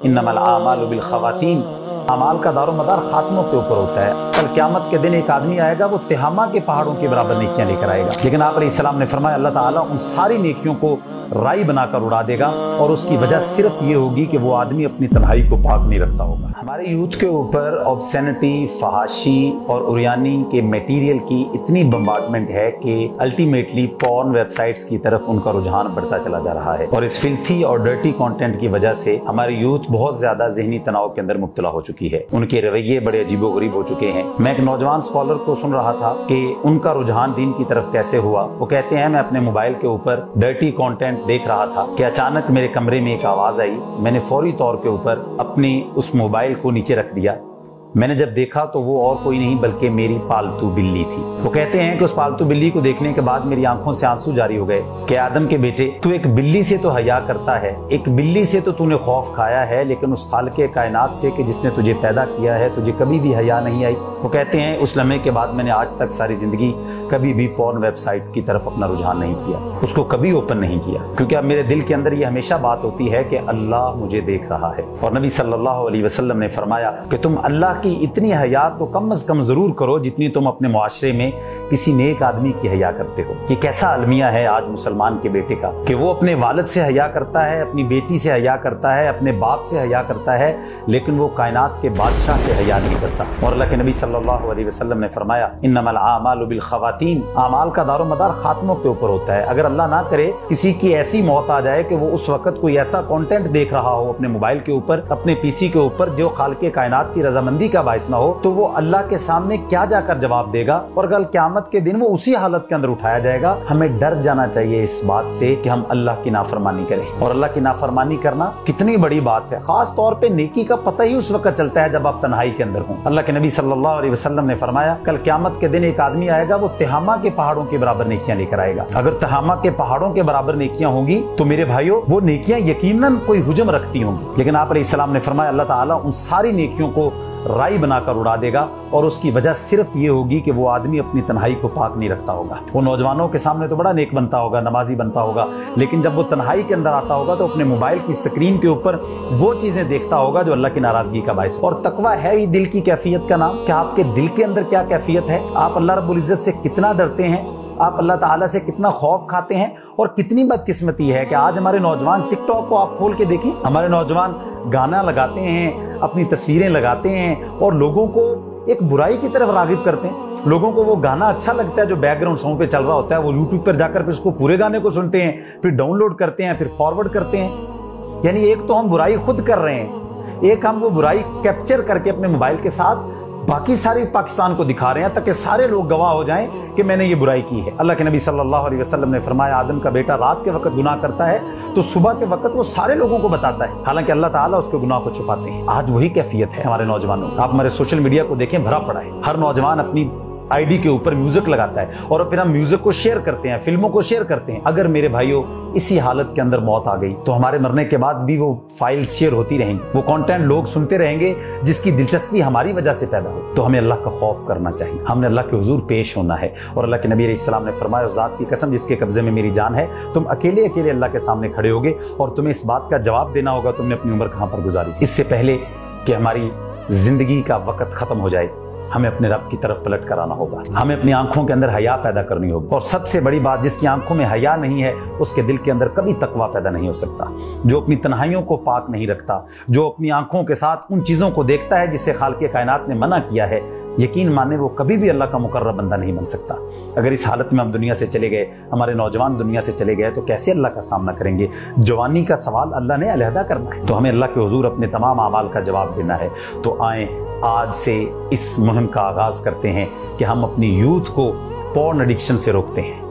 इन्नमल आमालु bill खवातीम, अमाल का दारो मदार खात्मों के ऊपर होता है। कल क़यामत के दिन एक आदमी आएगा, वो तिहामा के पहाड़ों के बराबर नेकियां लेकर आएगा, लेकिन आप अलैहिस्सलाम ने फरमाया अल्लाह ताला उन सारी नेकियों को राई बनाकर उड़ा देगा, और उसकी वजह सिर्फ ये होगी कि वो आदमी अपनी तन्हाई को पाक नहीं रखता होगा। हमारे यूथ के ऊपर ऑब्सेनिटी, फहाशी और उरियानी के मटेरियल की इतनी बम्बार्डमेंट है कि अल्टीमेटली पॉर्न वेबसाइट्स की तरफ उनका रुझान बढ़ता चला जा रहा है, और इस फिल्थी और डर्टी कंटेंट की वजह से हमारी यूथ बहुत ज्यादा ज़हनी तनाव के अंदर मुब्तला हो चुकी है। उनके रवैये बड़े अजीबोगरीब हो चुके हैं। मैं एक नौजवान स्कॉलर को सुन रहा था कि उनका रुझान दीन की तरफ कैसे हुआ। वो कहते हैं मैं अपने मोबाइल के ऊपर डर्टी कंटेंट देख रहा था कि अचानक मेरे कमरे में एक आवाज आई। मैंने फौरी तौर के ऊपर अपनी उस मोबाइल को नीचे रख दिया। मैंने जब देखा तो वो और कोई नहीं बल्कि मेरी पालतू बिल्ली थी। वो कहते हैं कि उस पालतू बिल्ली को देखने के बाद मेरी आंखों से आंसू जारी हो गए कि आदम के बेटे, तू एक बिल्ली से तो हया करता है, एक बिल्ली से तो तूने खौफ खाया है, लेकिन उस खालिक़े कायनात से कि जिसने तुझे पैदा किया है तुझे कभी भी हया नहीं आई। वो कहते हैं उस लम्हे के बाद मैंने आज तक सारी जिंदगी कभी भी पॉर्न वेबसाइट की तरफ अपना रुझान नहीं किया, उसको कभी ओपन नहीं किया, क्योंकि अब मेरे दिल के अंदर ये हमेशा बात होती है कि अल्लाह मुझे देख रहा है। और नबी सल्लल्लाहु अलैहि वसल्लम ने फरमाया कि तुम अल्लाह की इतनी हया तो कम से कम जरूर करो जितनी तुम अपने मुआशरे में किसी नेक आदमी की हया करते हो। ये कैसा अलमिया है आज मुसलमान के बेटे का कि वो अपने वालिद से हया करता है, अपनी बेटी से हया करता है, अपने बाप से हया करता है, लेकिन वो कायनात के बादशाह से हया नहीं करता। और अल्लाह के नबी सल्लल्लाहु अलैहि वसल्लम ने फरमाया इन्नमल आमालु बिल खवातीम, अमाल का दारो मदार खात्मों के ऊपर होता है। अगर अल्लाह ना करे किसी की ऐसी मौत आ जाए कि वो उस वक्त कोई ऐसा कंटेंट देख रहा हो अपने मोबाइल के ऊपर, अपने पीसी के ऊपर, जो खालिक़े कायनात की रजामंदी का बाइस ना हो, तो वो अल्लाह के सामने क्या जाकर जवाब देगा, और कल क़यामत के दिन वो उसी हालत के अंदर उठाया जाएगा। हमें डर जाना चाहिए इस बात से कि हम अल्लाह की नाफरमानी करें, और अल्लाह की नाफरमानी करना कितनी बड़ी बात है। खास तौर पे नेकी का पता ही उस वक्त चलता है जब आप तन्हाई के अंदर हों। अल्लाह के नबी सल्लल्लाहु अलैहि वसल्लम ने फरमाया कल क़यामत के दिन एक आदमी आएगा, वो तिहामा के पहाड़ों के बराबर नेकियां लेकर आएगा। अगर तिहामा के पहाड़ों के बराबर नेकियां होंगी तो मेरे भाइयों वो नेकियां यकीनन कोई हुजम रखती होंगी, लेकिन आप अलैहिस्सलाम ने फरमाया अल्लाह ताला उन सारी नेकियों को राई बनाकर उड़ा देगा, और उसकी वजह सिर्फ ये होगी कि वो आदमी अपनी तन्हाई को पाक नहीं रखता होगा। वो नौजवानों के सामने तो बड़ा नेक बनता होगा, नमाजी बनता होगा, लेकिन जब वो तन्हाई के अंदर आता होगा तो अपने मोबाइल की स्क्रीन के ऊपर वो चीजें देखता होगा जो अल्लाह की नाराजगी का बाइस। और तकवा है ही दिल की कैफियत का नाम। क्या आपके दिल के अंदर क्या कैफियत है? आप अल्लाह रब्बुल इज्जत से कितना डरते हैं? आप अल्लाह ताला से कितना खौफ खाते हैं? और कितनी बदकिस्मती है कि आज हमारे नौजवान, टिकटॉक को आप खोल के देखें, हमारे नौजवान गाना लगाते हैं, अपनी तस्वीरें लगाते हैं, और लोगों को एक बुराई की तरफ रागिब करते हैं। लोगों को वो गाना अच्छा लगता है जो बैकग्राउंड साउंड पे चल रहा होता है, वो यूट्यूब पर जाकर फिर उसको पूरे गाने को सुनते हैं, फिर डाउनलोड करते हैं, फिर फॉरवर्ड करते हैं। यानी एक तो हम बुराई खुद कर रहे हैं, एक हम वो बुराई कैप्चर करके अपने मोबाइल के साथ बाकी सारी पाकिस्तान को दिखा रहे हैं ताकि सारे लोग गवाह हो जाएं कि मैंने ये बुराई की है। अल्लाह के नबी सल्लल्लाहु अलैहि वसल्लम ने फरमाया आदम का बेटा रात के वक्त गुनाह करता है तो सुबह के वक्त वो सारे लोगों को बताता है, हालांकि अल्लाह ताला उसके गुनाह को छुपाते हैं। आज वही कैफियत है हमारे नौजवानों। आप हमारे सोशल मीडिया को देखें, भरा पड़ा है। हर नौजवान अपनी आईडी के ऊपर म्यूजिक लगाता है, और फिर हम म्यूजिक को शेयर करते हैं, फिल्मों को शेयर करते हैं। अगर मेरे भाइयों इसी हालत के अंदर मौत आ गई तो हमारे मरने के बाद भी वो फाइल शेयर होती रहेंगी, वो कंटेंट लोग सुनते रहेंगे जिसकी दिलचस्पी हमारी वजह से पैदा हो। तो हमें अल्लाह का खौफ करना चाहिए, हमने अल्लाह के हुजूर पेश होना है। और अल्लाह के नबी अलैहिस्सलाम ने फरमाया ज़ात की कसम जिसके कब्जे में मेरी जान है, तुम अकेले अकेले अल्लाह के सामने खड़े होगे और तुम्हें इस बात का जवाब देना होगा तुमने अपनी उम्र कहाँ पर गुजारी। इससे पहले कि हमारी जिंदगी का वक्त खत्म हो जाए, हमें अपने रब की तरफ पलट कर आना होगा। हमें अपनी आंखों के अंदर हया पैदा करनी होगी, और सबसे बड़ी बात, जिसकी आंखों में हया नहीं है उसके दिल के अंदर कभी तकवा पैदा नहीं हो सकता। जो अपनी तन्हाइयों को पाक नहीं रखता, जो अपनी आंखों के साथ उन चीजों को देखता है जिससे खालिक़े कायनात ने मना किया है, यकीन माने वो कभी भी अल्लाह का मुकर्रब बंदा नहीं बन सकता। अगर इस हालत में हम दुनिया से चले गए, हमारे नौजवान दुनिया से चले गए, तो कैसे अल्लाह का सामना करेंगे? जवानी का सवाल अल्लाह ने अलहदा करना है, तो हमें अल्लाह के हुजूर अपने तमाम अमाल का जवाब देना है। तो आए आज से इस मुहिम का आगाज करते हैं कि हम अपनी यूथ को पॉर्न एडिक्शन से रोकते हैं।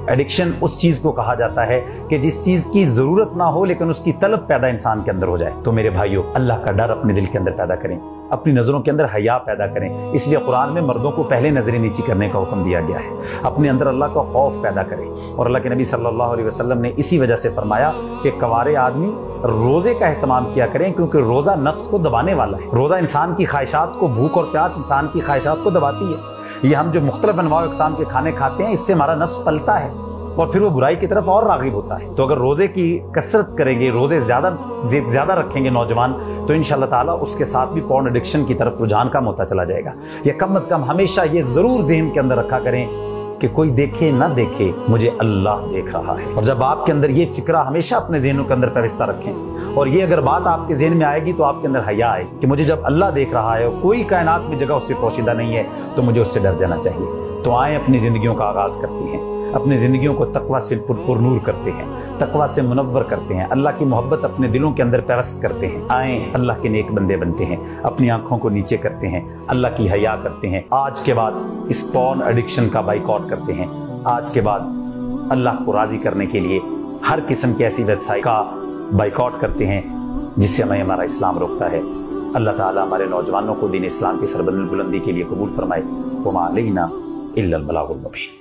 एडिक्शन उस चीज को कहा जाता है कि जिस चीज की जरूरत ना हो लेकिन उसकी तलब पैदा इंसान के अंदर हो जाए। तो मेरे भाइयों, अल्लाह का डर अपने दिल के अंदर पैदा करें, अपनी नजरों के अंदर हया पैदा करें। इसलिए कुरान में मर्दों को पहले नजरें नीची करने का हुक्म दिया गया है। अपने अंदर अल्लाह का खौफ पैदा करें। और अल्लाह के नबी सल्लल्लाहु अलैहि वसल्लम ने इसी वजह से फरमाया कि कवारे आदमी रोजे का एहतमाम किया करें, क्योंकि रोजा नफ्स को दबाने वाला है। रोजा इंसान की ख्वाहिशात को, भूख और प्यास इंसान की ख्वाहिशात को दबाती है। ये हम जो मुख्तलिफ अनवाअ इक़साम के खाने खाते हैं, इससे हमारा नफ्स पलता है, और फिर वो बुराई की तरफ और राग़िब होता है। तो अगर रोजे की कसरत करेंगे, रोजे ज्यादा रखेंगे नौजवान, तो इंशाअल्लाह ताला उसके साथ भी पॉर्न एडिक्शन की तरफ रुझान कम होता चला जाएगा। या कम से कम हमेशा ये जरूर ज़हन के अंदर रखा करें कि कोई देखे ना देखे, मुझे अल्लाह देख रहा है। और जब आपके अंदर ये फिक्रा हमेशा अपने ज़हनों के अंदर पेवस्ता रखें, और ये अगर बात आपके ज़हन में आएगी तो आपके अंदर हया आए कि मुझे जब अल्लाह देख रहा है और कोई कायनात में जगह उससे पोशीदा नहीं है, तो मुझे उससे डर जाना चाहिए। तो आए अपनी ज़िंदगियों का आगाज़ करती हैं, अपनी ज़िंदगियों को तकवा से पुरनूर करते हैं, तकवा से मुनव्वर करते हैं, अल्लाह की मोहब्बत अपने दिलों के अंदर पेवस्त करते हैं। आए अल्लाह के नेक बंदे बनते हैं, अपनी आंखों को नीचे करते हैं, अल्लाह की हया करते हैं। आज के बाद इस पॉर्न एडिक्शन का बाइकआउट करते हैं। आज के बाद अल्लाह को राजी करने के लिए हर किस्म की ऐसी वेबसाइट का बाइकआउट करते हैं जिससे हमें हमारा इस्लाम रोकता है। अल्लाह ताला हमारे नौजवानों को दीन इस्लाम की सरबुलंदी के लिए कबूल फरमाए। वमा अलैना इल्लल बलागुल मुबीन।